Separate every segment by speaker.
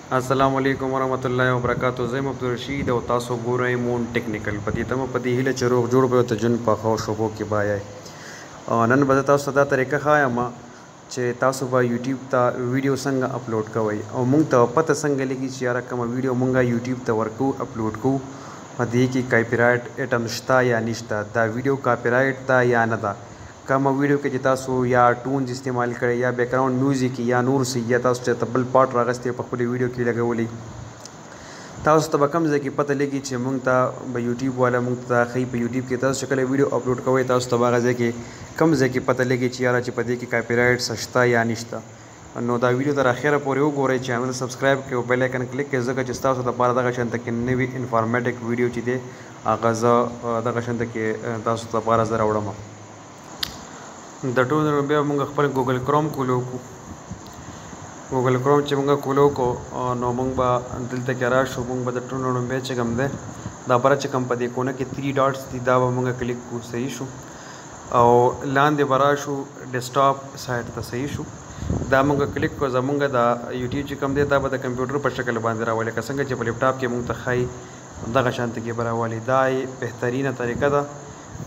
Speaker 1: अस्सलाम वालेकुम वरहमतुल्लाहि वबरकातुहू। ज़ैम अब्दुलरशीद और तासो गोरे मून टेक्निकल पति तम पति हिले चरो जोड़ पे तो जुन पखो शोबो के बाय नन बदता सदा तरीका खाया मा चे तासो बा यूट्यूब ता वीडियो संग अपलोड कवई और मुंग ता पता संग लगी यार कम वीडियो मुंगा यूट्यूब ता वर्कू अपलोड को मदी की कॉपीराइट एटम निश्ता या निश्ता दा वीडियो कॉपीराइट ता या नदा कम वीडियो के जितासो या टून्स इस्तेमाल करे या बैकग्राउंड म्यूजिक या नूर से या तासो तबल पाट रागस्ते पखुली वीडियो की लगे बोली तासो तब कम जे की पता लगी चे मुंग ता यूट्यूब वाला मुंग ता खई पे यूट्यूब के तासो चकले वीडियो अपलोड कवे तासो तब गजे के कम जे की पता लगी चे यार चे पदे की कॉपीराइट सस्ता या निश्ता नो दा वीडियो तर आखिर पर वो गोरे चैनल सब्सक्राइब के बेल आइकन क्लिक के जगह जिस्ता सो दा बारा दा गशन तक नवी इन्फॉर्मेटिव वीडियो ची दे आगाज दा गशन तक तासो दा बारा जरा उड़मा द टूल बे मुंग खपल गूगल क्रोम खोलो को गूगल क्रोम चे मुंग खोलो को नो मुंग बा दिल तक यारा शो मुंग द टूल बे चे गम दे दा बरा चे कम पदे कोने के 3 डॉट्स दी दा मुंग क्लिक को सही शो और लान दे बरा शो डेस्कटॉप साइट ता सही शो दा मुंग क्लिक को जमुंग दा यूट्यूब चे कम दे दा बद कंप्यूटर पर शक्ल बांध रावले का संग चे लैपटॉप के मुंग तखाई दा शांत के बरा वाली दाई बेहतरीन तरीका दा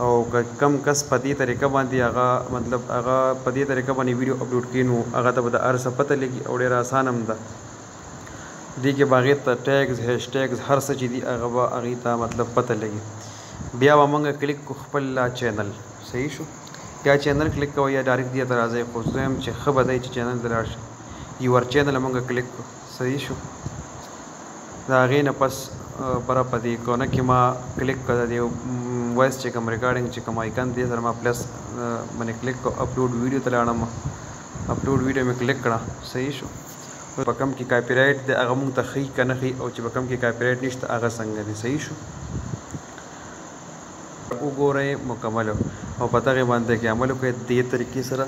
Speaker 1: और कम कस पदी तरीका बांधी आगा मतलब आगा पदी तरीका बानी वीडियो अपलोड किनू आगा तब अर्स पता लगी और आसान हमदा दी के बागी टैग्स हैशटैग्स हर सची दी आगा अगीता मतलब पता लगी बिया वामंगा क्लिक को खपल चैनल सही शो क्या चैनल क्लिक का या डायरेक्ट दिया तराजे खुजम चे खबदाई चैनल दराश यूर चैनल मंगा क्लिक को सही शो दागे न पस बरा पदी को न कि माँ क्लिक कर दे वॉइस चेकम रिकॉर्डिंग चेकम आइकन दे सर प्लस मैंने क्लिक को अपलोड वीडियो तलाना अपलोड वीडियो में क्लिक करा सही शो बकम की कॉपीराइट दे अगम तखी कनखी और बकम की कॉपीराइट निश्त आगा संग दे सही शो वो गो रहे मुकम्मल और पता के बांधे के अमल के दे तरीके से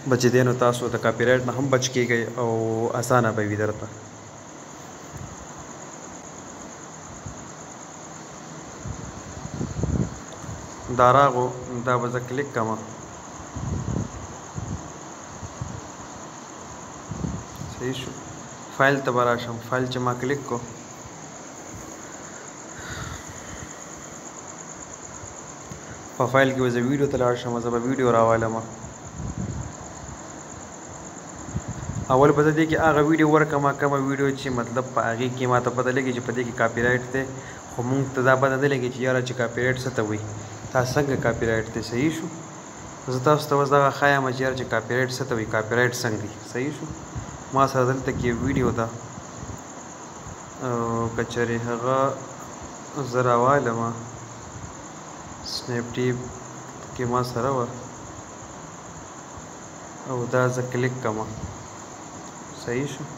Speaker 1: बचे देनो तासो तो कॉपीराइट ना हम बच के गए और आसान है भाई इधर था दारा को दा बजा क्लिक कमा सही शो फाइल तबाराशम फाइल चमा क्लिक को फाइल की वजह वीडियो तलाशम जब वीडियो रावाला मा अवल पता दे कि आगा वीडियो वर कमा कमा वीडियो ची मतलब आगे की मा तो पता लगी जो पता की कॉपीराइट थे हम तदा पता दे लगी यार ची कॉपीराइट से तवी ता संग कॉपीराइट थे सही शो जता तवजा खाया मजियार ची कॉपीराइट से तवी कॉपीराइट संग सही शो मा सरदल तक ये वीडियो दा कचरे हगा जरा वाला मा स्नैपडीप के मा सरवा और दा ज क्लिक कमा सही शो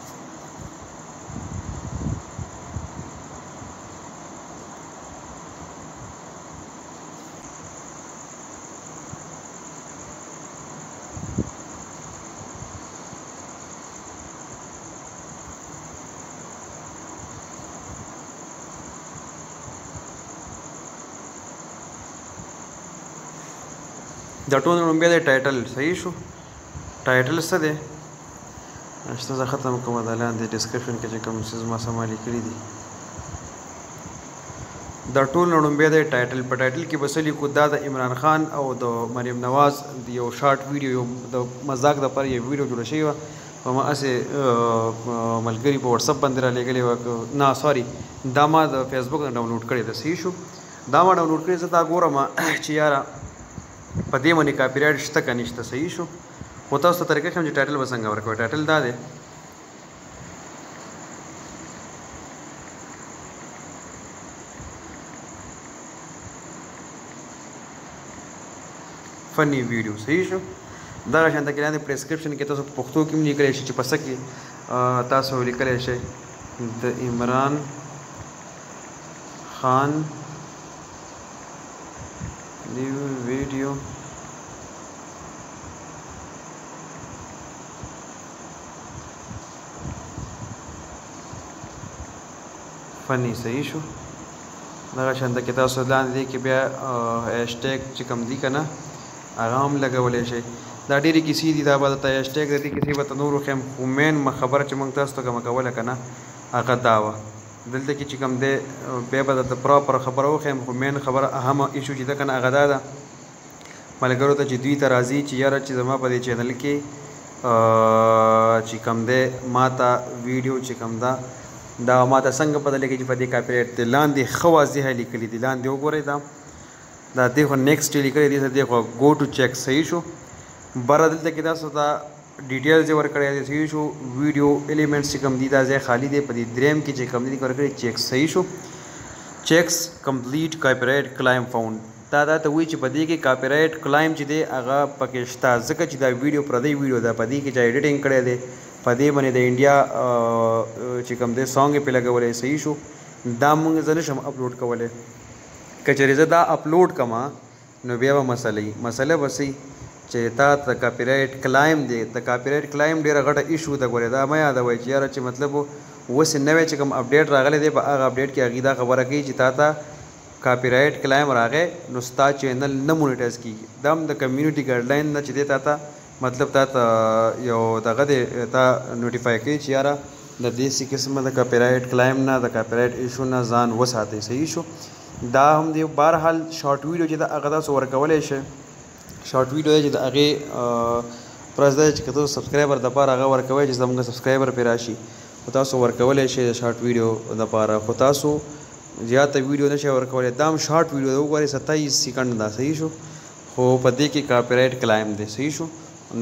Speaker 1: दटोन रुंबे दे टाइटल सही शो टाइटल से दे अश्ता ख़त्म कम दलान दे डिस्क्रिप्शन के कम सिजमा समाली करी दी द टूल रुंबे दे टाइटल पर टाइटल की बसली को दादा इमरान खान और दो मरियम नवाज दियो शॉर्ट वीडियो दो मजाक द पर ये वीडियो जुड़ा शेवा वमा ऐसे मलगरी पर व्हाट्सएप बंदरा ले गले ना सॉरी दामा द फेसबुक डाउनलोड करे द सही शो दामा डाउनलोड करे ता गोरा मा चियारा पदे मनी कॉपीराइट श्ता का निश्ता सही शो होता उस तरीके से मुझे टाइटल बसंगा वर्क टाइटल दा दे फनी वीडियो सही शो दा शांत के लाने प्रेस्क्रिप्शन के तो पुख्तो की लिख रहे छ पसकी तासो लिख रहे छ the Imran Khan new video funny सही शो लगा शांत के तासो लान दे कि बिया हैशटैग चिकम दी कना आराम लगा बोले शे दाडी किसी दी दा बात हैशटैग दी किसी बत नूर खम मेन खबर चमंगतास तो कम कवला कना هغه دا وه. دلته کې چې کوم دی بیا به درته پراپر خبره وښیم، خو مین خبره اهمه ایشو چې ده که نه هغه دا ده ملګرو ته چې دوی ته راځي چې یاره چې زما په دې چینل کې چې کوم دی ما ته ویډیو چې کوم ده دا ما ته څنګه پته لګي چې په دې کاپي رایټ دی. لاندې ښه واضحه لیکلي دي، لاندې وګورئ دا دې خو نیکسټ یې لیکلی دي، دې خو ګو ټو چیک صحیح شو. بره دلته کې تاسو ته ډیټیلز یې ورکړی دی صحیح شو. ویډیو ایلیمنټس چې کوم دي دا ځای خالي دی. په دې دریم کې چې کوم دي ورکړی چیک صحیح شو. چیکس کمپلیټ کاپي رایټ کلایم فاوند دا ته وایي چې په دې کې کاپي رایټ کلایم چې دی هغه پکې شته، ځکه چې دا ویډیو پردی ویډیو ده، په دې کې چې ایډیټینګ کړی دی په دې باندې د انډیا چې کوم دی سانګ یې پې لګولی صحیح شو. دا مونږ زه نشم اپلوډ کولی، که چېرې زه دا اپلوډ کړم نو بیا به مسله به صحیح چې تا ته کاپي رایټ کلایم دی. د کاپي رایټ کلایم ډېره غټه ایشو ده. ګورې دا مه یادوئ چې یاره چې مطلب اوس نوی چې کوم اپډیټ راغلی دی په هغه اپډیټ کې هغې دا خبره کوي چې تا ته کاپي رایټ کلایم راغی نو ستا چینل نه مونیټایز کېږي. دا هم د کمیونټي ګایډلاین نه چې دی تا ته مطلب تا ته یو دغه دی تا نوټیفای کوي چې یاره د داسې قسمه د کاپي رایټ کلایم نه د کاپي رایټ ایشو نه ځان وساتئ صحیح شو. دا هم دی بهرحال شارټ ویډیو چې د هغه تاسو ورکولی شئ. شارټ ویډیو دی چې د هغې پرس دی چې که تاسو سبسکرایبر دپاره هغه ورکوئ چې زموږ سبسکرایبر پرې راشي خو تاسو ورکولی شئ د شارټ ویډیو دپاره، خو تاسو زیاته ویډیو نشئ ورکولی. دا هم شارټ ویډیو ده وګورئ 27 سیکنډ ده صحیح شو، خو په دې کې کاپي رایټ کلایم دی صحیح شو.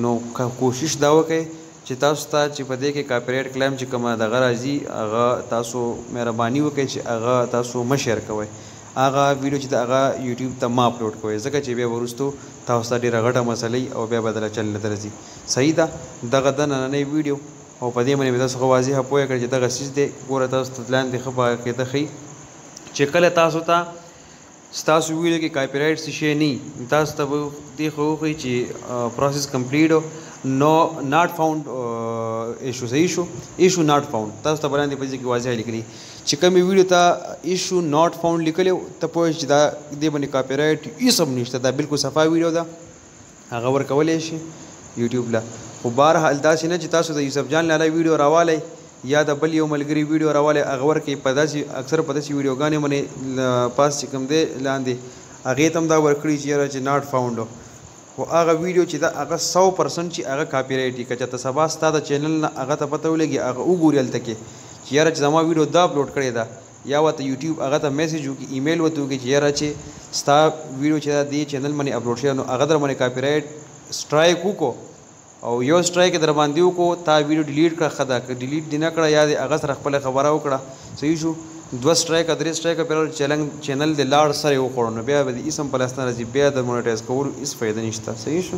Speaker 1: نو کوشش دا وکئ چې تاسو ته چې په دې کې کاپي رایټ کلایم چې کومه دغه راځي هغه تاسو مهرباني وکئ چې هغه تاسو مه شیر کوئ، هغه ویډیو چې د هغه یوټیوب ته مه اپلوډ کوئ، ځکه چې بیا وروستو تاسو ته ډېره غټه مسله او بیا بدله چل نه درځي صحیح ده. دغه د نننۍ ویډیو او په دې باندې مې تاسو ښه واضحه پوهه کړئ چې دغه څیز دی. ګوره تاسو ته لاندې ښه په عقیده ښیي چې کله تاسو ته ستاسو ویډیو کې کاپي رایټ څه شی نه وي تاسو ته به دې ښه وښیي چې پروسس کمپلیټ نو ناٹ فاؤنڈ ایشو صحیح شو. ایشو ناٹ فاؤنڈ تاسو ته باندې په دې کې واضح لیکلي چې کومې ویډیو ته ایشو ناٹ فاؤنڈ لیکلی ته پوه چې دا دې باندې کاپي رایټ هېڅ هم نشته، دا بالکل صفا ویډیو ده هغه ورکولی شي یوټیوب له. خو بهرحال داسې نه چې تاسو د یوسف جان لالی ویډیو راوالی یا د بل یو ملګري ویډیو راوالی هغه ورکوي په داسې اکثر په داسې ویډیوګانې باندې پاس چې کوم دی لاندې هغې ته هم دا ورکړي چې یاره چې ناٹ فاؤنډ خو هغه ویډیو چې دا هغه 100% چې هغه کاپي رایټ وي. که چېرته سبا ستا د چینل نه هغه ته پته ولګي هغه وګوري هلته کې چې یاره چې زما ویډیو دا اپلوډ کړې ده یا ورته یوټیوب هغه ته میسیج وکړي ایمیل ورته وکړي چې یاره چې ستا ویډیو چې دا دې چینل باندې اپلوډ شوی نو هغه در باندې کاپي رایټ سټرایک وکړو او یو سټرایک در باندې وکړو تا ویډیو ډیلیټ کړه ښه ده، که ډیلیټ دې نه کړه یا دې هغه سره خپله خبره وکړه صحیح شو. 2 سټرایکه 3 سټرایکه پرې چینل د لاړ سره یې وخوړو نو بیا به د اسم په لاس نه راځي، بیا د مونیټایز کولو هېڅ فایده نشته صحیح شو.